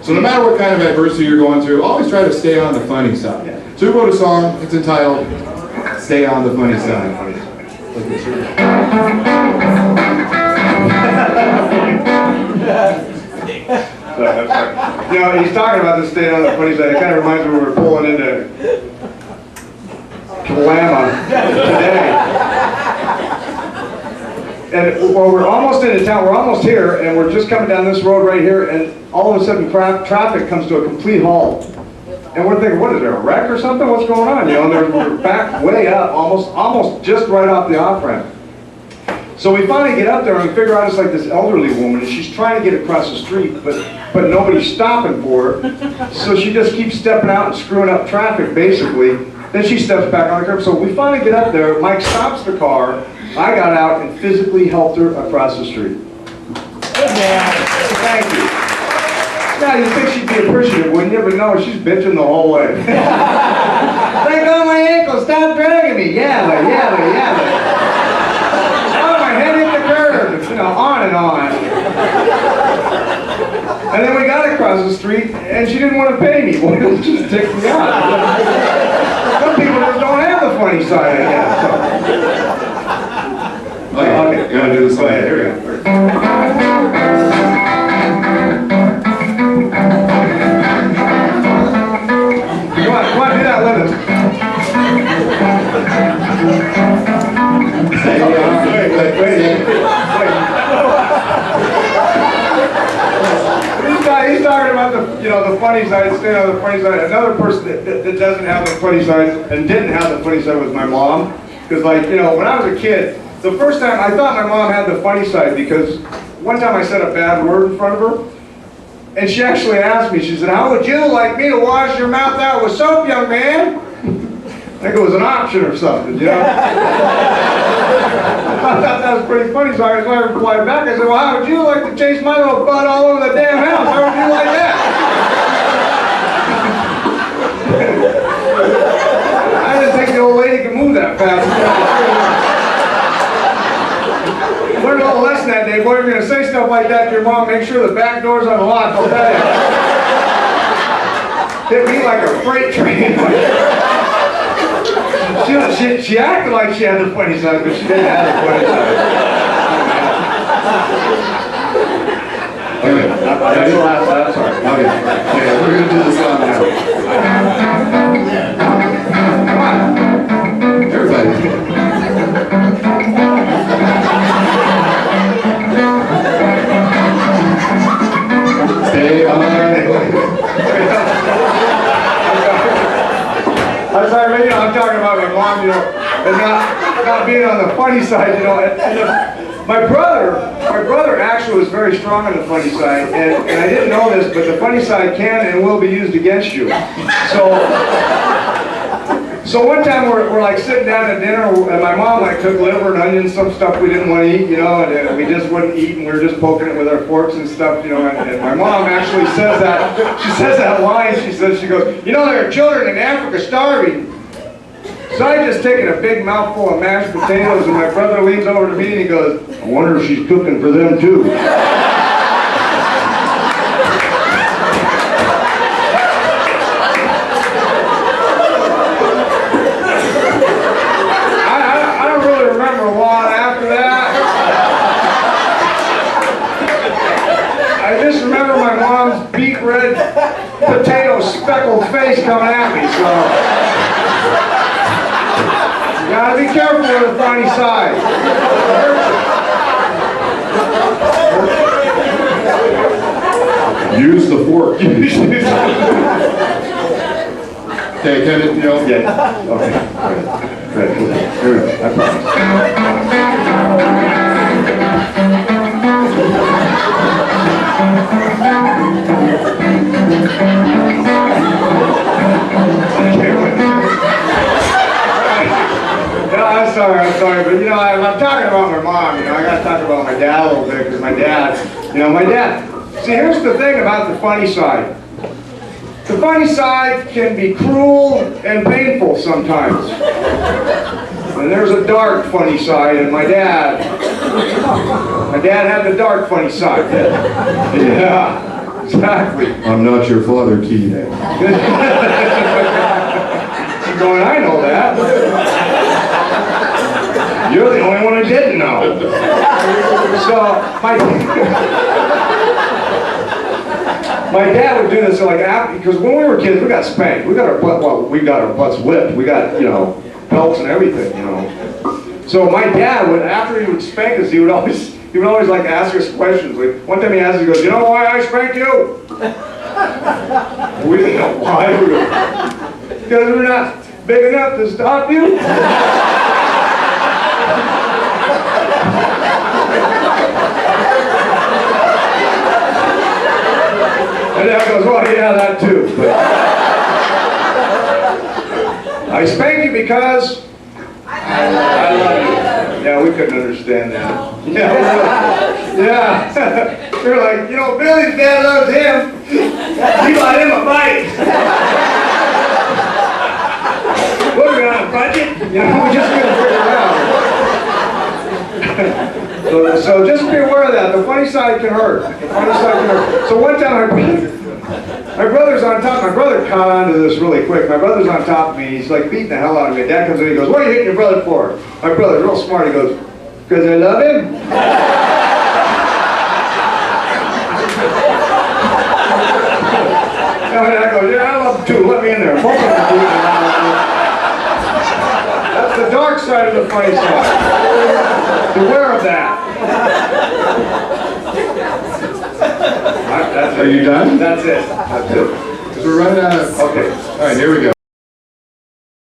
So no matter what kind of adversity you're going through, always try to stay on the funny side. So we wrote a song, it's entitled, Stay on the Funny Side. You know, he's talking about this staying on the funny side. It kind of reminds me when we were pulling into Kalama today. And well, we're almost into town, we're almost here, and we're just coming down this road right here, and all of a sudden traffic comes to a complete halt. And we're thinking, what is there, a wreck or something? What's going on? You know, and we're back way up, almost just right off the off-ramp. So we finally get up there and we figure out it's like this elderly woman, and she's trying to get across the street, but nobody's stopping for her. So she just keeps stepping out and screwing up traffic, basically. Then she steps back on the curb. So we finally get up there, Mike stops the car, I got out and physically helped her across the street. Good man. Thank you. Now, you'd think she'd be appreciative, wouldn't you? But no, she's bitching the whole way. Let go of my ankle, stop dragging me. Yeah, but. Oh, my head hit the curb. You know, on and on. And then we got across the street, and she didn't want to pay me. Boy, it just ticked me off. Some people just don't have the funny side, I guess. So. Okay, you gotta do this. Go ahead, here we go. Come on, do that with us. Wait. He's talking about the funny side, staying on the funny side. Another person that doesn't have the funny side and didn't have the funny side was my mom. Because when I was a kid, the first time I thought my mom had the funny side because one time I said a bad word in front of her. And she actually asked me, she said, how would you like me to wash your mouth out with soap, young man? I think it was an option or something, you know? I thought that was pretty funny, so I replied back. I said, well, how would you like to chase my little butt all over the damn house? How would you like that? I didn't think the old lady could move that fast. Learned a little lesson that day. Boy, if you're going to say stuff like that to your mom, make sure the back door's unlocked, I'll tell you. Hit me like a freight train. She acted like she had the funny side, but she didn't have the funny side. Okay, that's all right. Okay, we're going to do this song now. Come on. Everybody. Stay on. I'm sorry, but I'm talking about my mom, and not being on the funny side, and my brother actually was very strong on the funny side, and I didn't know this, but the funny side can and will be used against you. So one time we're like sitting down at dinner, and my mom cooked liver and onions, some stuff we didn't want to eat, and we just wouldn't eat, and we were just poking it with our forks and stuff, and my mom actually says that line, she goes, there are children in Africa starving. So I just taken a big mouthful of mashed potatoes, and my brother leans over to me and he goes, I wonder if she's cooking for them too. Beet red potato speckled face coming at me, so you gotta be careful with the funny side. Use the fork. Okay, can it, Yeah. Okay. Good. Here we go. I promise. I'm sorry, but I'm talking about my mom, I gotta talk about my dad a little bit, because my dad, see, here's the thing about the funny side. The funny side can be cruel and painful sometimes. And there's a dark funny side, and my dad had the dark funny side. Yeah. Exactly. I'm not your father, Keith. She's going, I know that. You're the only one who didn't know. So, my dad would do this, so like, because when we were kids, we got spanked. We got our butts whipped. We got, belts and everything, So my dad would, after he would spank us, he would always like ask us questions. Like, one time he asked us, he goes, you know why I spanked you? We didn't know why. Because we're not big enough to stop you. And Dad goes, well, yeah, that too. But I spank you because I love you. Yeah, we couldn't understand that. Yeah. We were like, Billy's dad loves him. He bought him a bike. What are we on a budget? We just couldn't figure it out. So just be aware of that. The funny side can hurt. The funny side can hurt. So one time my brother's on top. My brother caught on to this really quick. My brother's on top of me. He's like beating the hell out of me. Dad comes in and he goes, what are you hitting your brother for? My brother's real smart. He goes, because I love him. And I go, yeah, I love him too. Let me in there. Both of them do it. That's the dark side of the funny side. Beware of that. Are you done? That's it. That's it. Because we're running out of... Okay. All right, here we go.